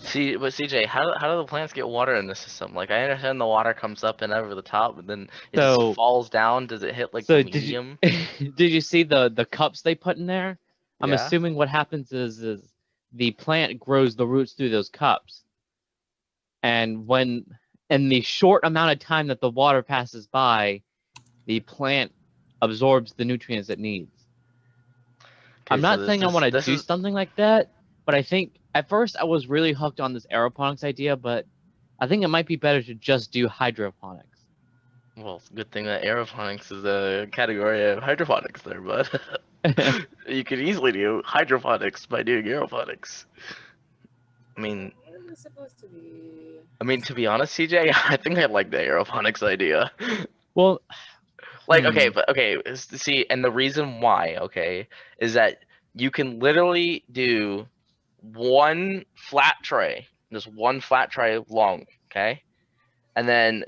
See, but CJ, how do the plants get water in the system? Like, I understand the water comes up and over the top, but then it just So falls down. Does it hit like the so did you medium? did you see the cups they put in there? I'm Yeah. assuming what happens is the plant grows the roots through those cups, and when in the short amount of time that the water passes by, the plant absorbs the nutrients it needs. Okay, I'm so not this saying I this want to this do is something like that, but I think at first I was really hooked on this aeroponics idea, but I think it might be better to just do hydroponics. well, it's a good thing that aeroponics is a category of hydroponics there, but you could easily do hydroponics by doing aeroponics. I mean, What is it supposed to be? to be honest, CJ, I think I like the aeroponics idea. Well, Like, okay, hmm. but okay, see, and the reason why, okay, is that you can literally do one flat tray, just one flat tray long, okay, and then,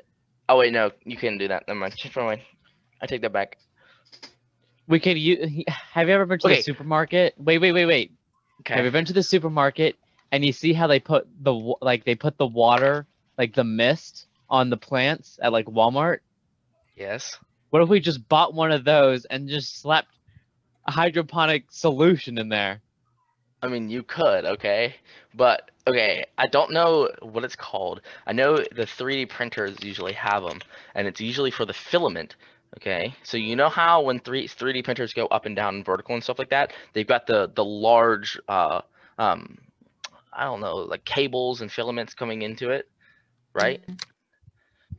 oh wait, no, you can't do that. Never mind. Never mind. I take that back. We could use. Have you ever been to the Okay, supermarket? Wait. Have okay, you ever been to the supermarket and you see how they put they put the water, like the mist, on the plants at like Walmart? yes. What if we just bought one of those and just slapped a hydroponic solution in there? I mean, you could, okay, but okay, I don't know what it's called. I know the 3D printers usually have them, and it's usually for the filament. Okay, so you know how when 3D printers go up and down and vertical and stuff like that, they've got the large um I don't know, like cables and filaments coming into it, right? Mm.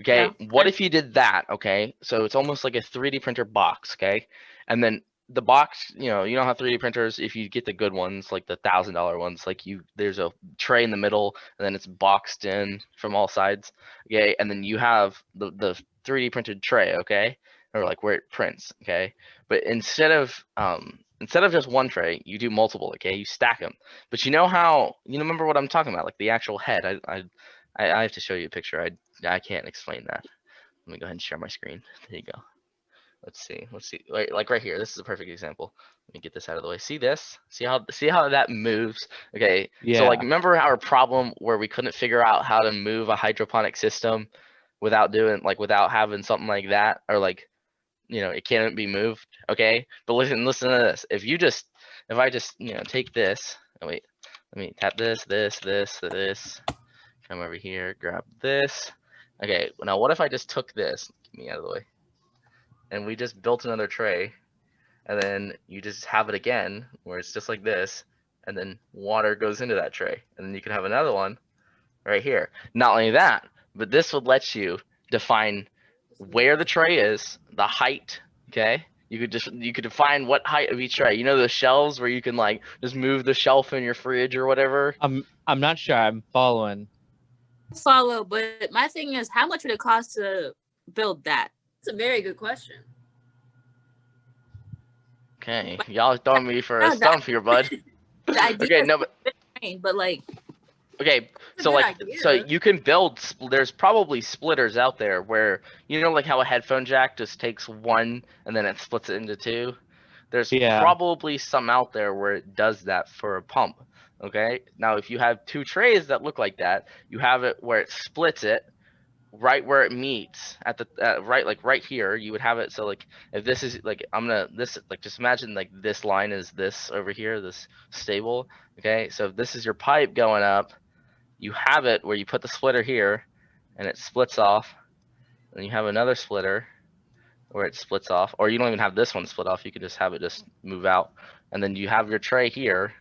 Okay, Yeah. what if you did that? Okay, so it's almost like a 3D printer box, okay, and then the box, you know how 3D printers, if you get the good ones, like the $1,000 ones, like there's a tray in the middle, and then it's boxed in from all sides, okay, and then you have the 3D printed tray, okay, or like where it prints, okay, but instead of just one tray, you do multiple, okay, you stack them, but you know how, remember what I'm talking about, like the actual head, I have to show you a picture. I can't explain that. Let me go ahead and share my screen. There you go. Let's see. Let's see. Wait, like right here. This is a perfect example. Let me get this out of the way. See this? See how that moves? Okay. So like Yeah. remember our problem where we couldn't figure out how to move a hydroponic system without having something like that, or like it can't be moved. Okay. But listen to this. If I just take this. Oh wait. Let me tap this. Come over here, grab this. Okay, now what if I just took this, get me out of the way, and we just built another tray, and then you just have it again, where it's just like this, and then water goes into that tray, and then you can have another one right here. Not only that, but this would let you define where the tray is, the height, okay? You could define what height of each tray. You know the shelves where you can like just move the shelf in your fridge or whatever? I'm not sure I'm following. Follow, but my thing is, how much would it cost to build that? It's a very good question. Okay, y'all throwing me for a No, stump here, bud. the idea Okay, is no, but great, but like, okay, It's a so good like, so idea. you can build. There's probably splitters out there where like how a headphone jack just takes one and then it splits it into two. There's Yeah. probably some out there where it does that for a pump. Okay, now if you have two trays that look like that, you have it where it splits it right where it meets at the right, like right here. You would have it so like if this is like this, like just imagine like this line is this over here, this stable. Okay, so if this is your pipe going up, you have it where you put the splitter here and it splits off, and you have another splitter where it splits off, or you don't even have this one split off, you could just have it just move out, and then you have your tray here.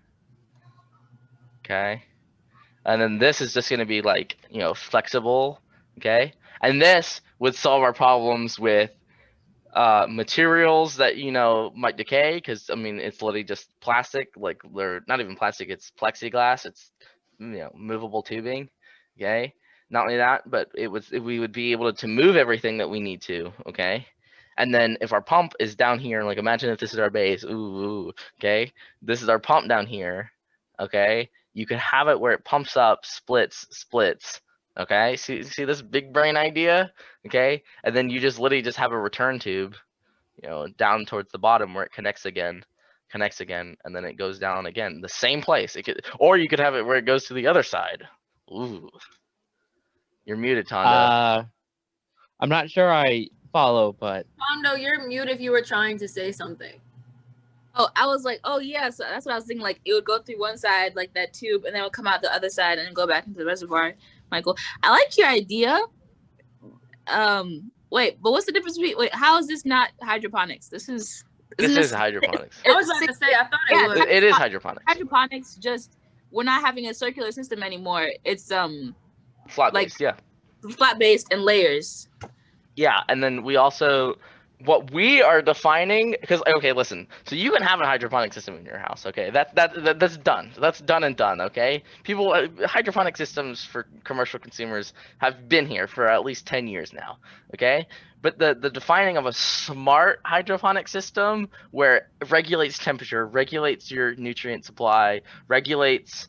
Okay, and then this is just going to be like flexible. Okay, and this would solve our problems with materials that might decay, because it's literally just plastic, like they're not even plastic, it's plexiglass, it's movable tubing. Okay, not only that, but we would be able to move everything that we need to. Okay, and then if our pump is down here, like imagine if this is our base, okay, this is our pump down here. Okay, you can have it where it pumps up, splits. Okay, see this big brain idea. Okay, and then you just literally just have a return tube, down towards the bottom where it connects again, and then it goes down again, the same place. Or you could have it where it goes to the other side. Ooh, you're muted, Tonda. I'm not sure I follow, but Pondo, you're mute if you were trying to say something. Oh, I was like, oh yeah, so that's what I was thinking. Like it would go through one side, like that tube, and then it would come out the other side and then go back into the reservoir. Michael, I like your idea. Wait, but what's the difference between? Wait, how is this not hydroponics? This is hydroponics. I was about to say, I thought it Yeah, was. It is hydroponics. hydroponics. Just we're not having a circular system anymore. It's Flat like- based, yeah. flat based and layers. Yeah, and then we also what we are defining because okay, listen. So you can have a hydroponic system in your house, okay? That's done. That's done and done, okay? People hydroponic systems for commercial consumers have been here for at least 10 years now, okay? But the defining of a smart hydroponic system where it regulates temperature, regulates your nutrient supply, regulates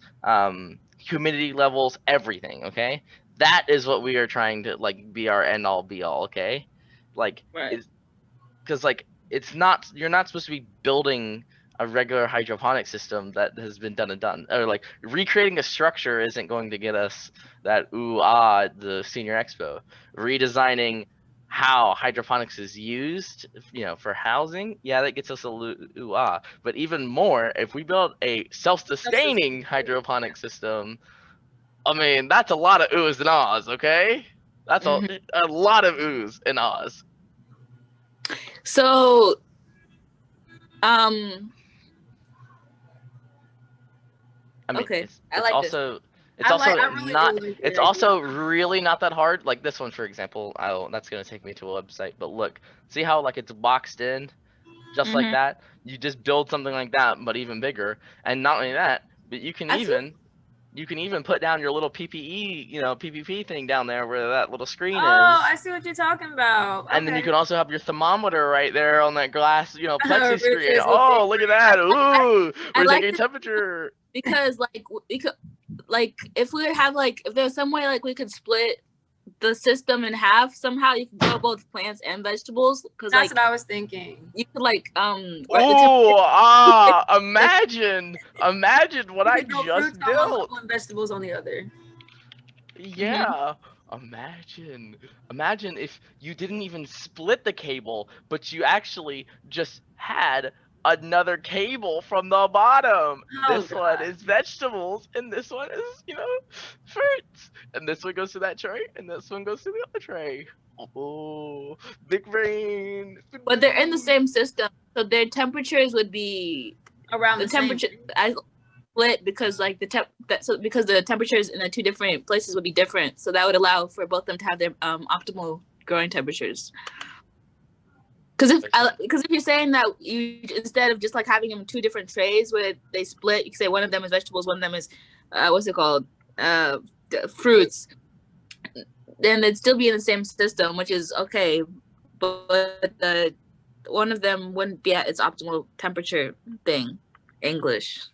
humidity levels, everything, okay? That is what we are trying to like be our end all be all, okay? Like Right. because like it's not you're not supposed to be building a regular hydroponic system that has been done and done, or like recreating a structure isn't going to get us that ooh ah at the senior expo. Redesigning how hydroponics is used, you know, for housing, yeah, that gets us a ooh ah. But even more, if we build a self-sustaining hydroponic system, I mean that's a lot of oohs and ahs, okay? That's a lot of oohs and ahs. So, I mean, Okay, it's I like this. also I really do not. like your It's idea. also really not that hard. Like this one, for example. That's gonna take me to a website. But look, see how like it's boxed in, just like Mhm. that. You just build something like that, but even bigger. And not only that, but you can I feel- even put down your little PPE, you know, PPP thing down there where that little screen Oh, is. I see what you're talking about. And then you Okay. can also have your thermometer right there on that glass, you know, plexi Richard's screen. with Oh, big look at that! Ooh, I we're like taking this- temperature. because like if we have like if there's some way like we could split the system in half somehow, you can grow both plants and vegetables because That's like what I was thinking. you could like Oh, imagine what You I could grow just fruits on one built. level and vegetables on the other. Yeah. Imagine if you didn't even split the cable, but you actually just had another cable from the bottom. Oh, This one God. is vegetables, and this one is, you know, fruits. And this one goes to that tray, and this one goes to the other tray. Oh, big brain. but they're in the same system, so their temperatures would be Around the the same. temperature I split because like because the temperatures in the two different places would be different, so that would allow for both of them to have their optimal growing temperatures. Because if you're saying that you instead of just like having them two different trays where they split, you can say one of them is vegetables, one of them is what's it called, fruits, then they'd still be in the same system, which is okay, but the one of them wouldn't be at its optimal temperature thing. English.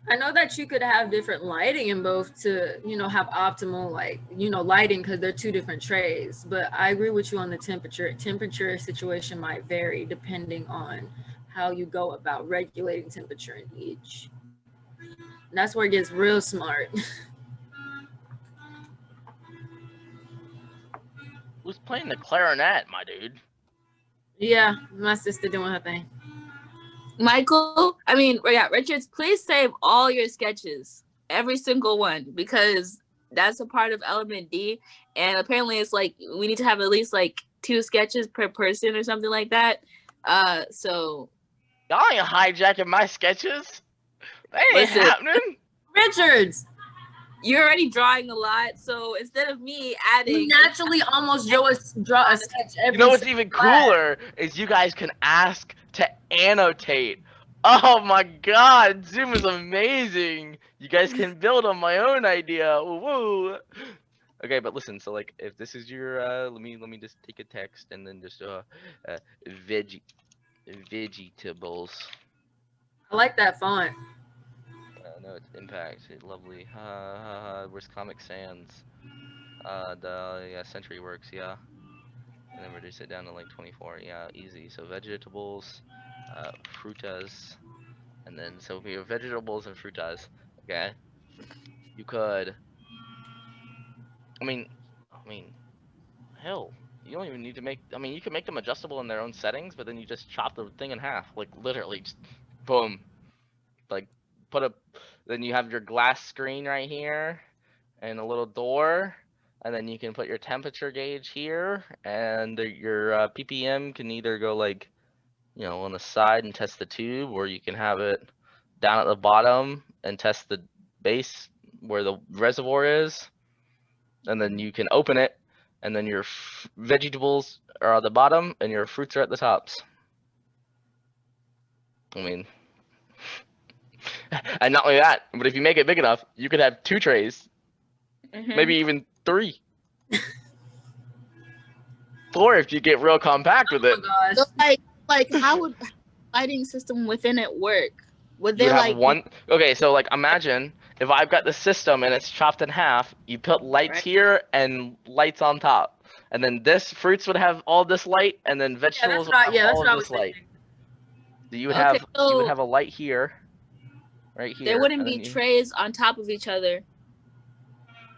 I know that you could have different lighting in both to, you know, have optimal like, you know, lighting because they're two different trays. But I agree with you on the temperature. Temperature situation might vary depending on how you go about regulating temperature in each. And that's where it gets real smart. Who's playing the clarinet, my dude? Yeah, my sister doing her thing. Michael, Richards, please save all your sketches, every single one, because that's a part of Element D. And apparently it's like we need to have at least like 2 sketches per person or something like that. So Y'all ain't hijacking my sketches. That ain't Listen. happening. Richards, you're already drawing a lot. So instead of me you adding naturally almost draw a sketch every You know what's single even class. cooler is you guys can ask to annotate. Oh my god, Zoom is amazing. You guys can build on my own idea. Woo. Okay, but listen, so like if this is your let me just take a text and then just vegetables. I like that font. No, it's impact. Lovely. Where's Comic Sans? Century Works, yeah. And then reduce it down to like 24. Yeah, easy. So vegetables, frutas, and then so we have vegetables and frutas. Okay. You could. I mean, hell, you don't even need to make. I mean, you can make them adjustable in their own settings, but then you just chop the thing in half, like literally, just boom. Like, put a. Then you have your glass screen right here, and a little door, and then you can put your temperature gauge here, and your ppm can either go like, on the side and test the tube, or you can have it down at the bottom and test the base where the reservoir is, and then you can open it, and then your vegetables are at the bottom and your fruits are at the tops. I mean, and not only that, but if you make it big enough, you could have 2 trays, maybe even 3. Or if you get real compact with it, Oh my So gosh. like how would lighting system within it work? Would you they have like one. Okay, so like imagine if I've got the system and it's chopped in half, you put lights Right. here and lights on top, and then this fruits would have all this light, and then Yeah, vegetables that's would have what all I of was this light. thinking. You would Okay, have so a light here, right here. there wouldn't and be then you- trays on top of each other?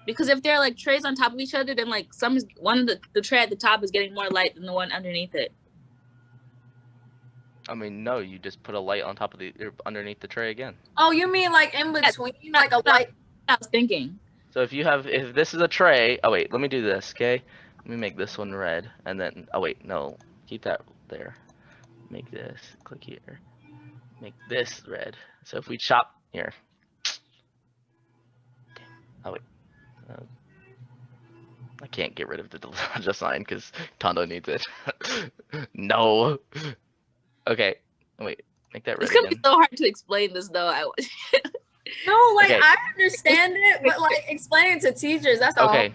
Because if they're like trays on top of each other, then like one of the tray at the top is getting more light than the one underneath it. I mean, no, you just put a light on top of underneath the tray again. Oh, you mean like in between, like a that's light? I was thinking. So if this is a tray, oh wait, let me do this, okay? Let me make this one red, and then, oh wait, no, keep that there. Make this, click here, make this red. So if we chop here, oh wait, I can't get rid of the just sign because Tondo needs it. No. Okay, wait, make that red It's gonna again. be so hard to explain this though. No, like Okay. I understand it, but like explaining to teachers, that's all. Okay,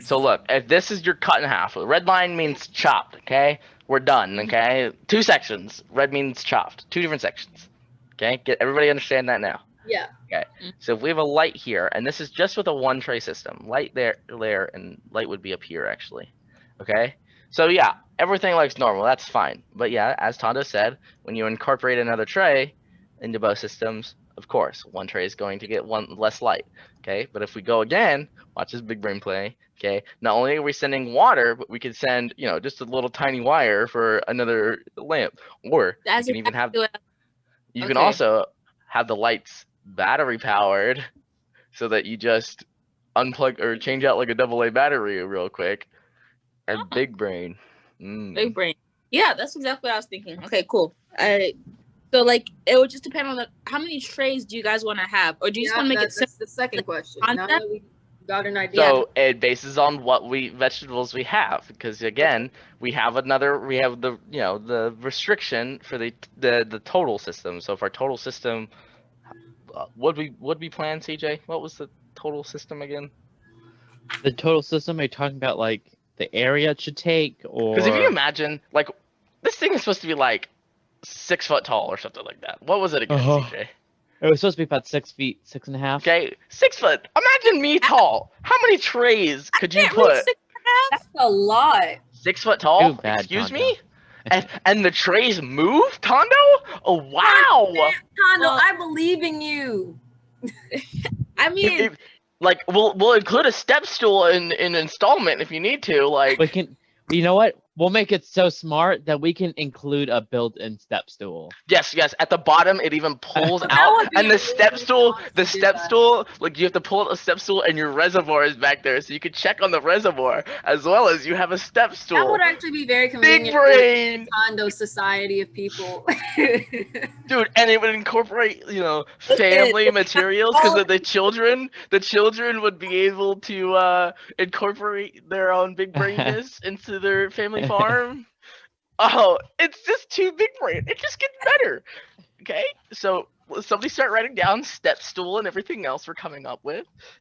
so look, if this is your cut in half, red line means chopped, okay? We're done, okay? 2 sections. Red means chopped. 2 different sections. Okay? Get everybody understand that now. Yeah. So if we have a light here, and this is just with a 1 tray system, light there, and light would be up here actually. Okay? So yeah, everything looks normal. That's fine. But yeah, as Tondo said, when you incorporate another tray into both systems, of course, 1 tray is going to get 1 less light. Okay? But if we go again, watch this big brain play. Okay? Not only are we sending water, but we could send, just a little tiny wire for another lamp. Or you can even have you can Okay. also have the lights battery powered so that you just unplug or change out like a AA battery real quick. And Oh. big brain. Big brain. Yeah, that's exactly what I was thinking. Okay, cool. So like it would just depend on how many trays do you guys want to have, or do you just want to make it that's the second question. Now concept? that we got an idea. So it bases on what vegetables we have, because again, we have the the restriction for the total system. So if our total system, what we plan, CJ? What was the total system again? The total system, are you talking about like the area it should take, or? Because if you imagine, like, this thing is supposed to be like 6 foot tall or something like that. What was it again, CJ? It was supposed to be about 6 feet, 6.5. Okay, 6 foot. Imagine me tall. How many trays could you Can't reach put? 6.5? That's a lot. 6 foot tall? Too bad, Excuse Tondo. me? And the trays move, Tondo? Oh wow! Tondo, Well- I believe in you. I mean, Like we'll include a step stool in installment if you need to. Like We can. You know what? We'll make it so smart that we can include a built-in step stool. yes, at the bottom it even pulls That out, would be and the really step stool, awesome to do that. like you have to pull out a step stool, and your reservoir is back there, so you can check on the reservoir as well as you have a step That stool. would actually be very Big convenient for brain, the Tondo society of people. dude, and it would incorporate family materials because the children would be able to incorporate their own big brainness into their family farm. Oh, it's just too big brain. It just gets better. Okay, so somebody start writing down step stool and everything else we're coming up with.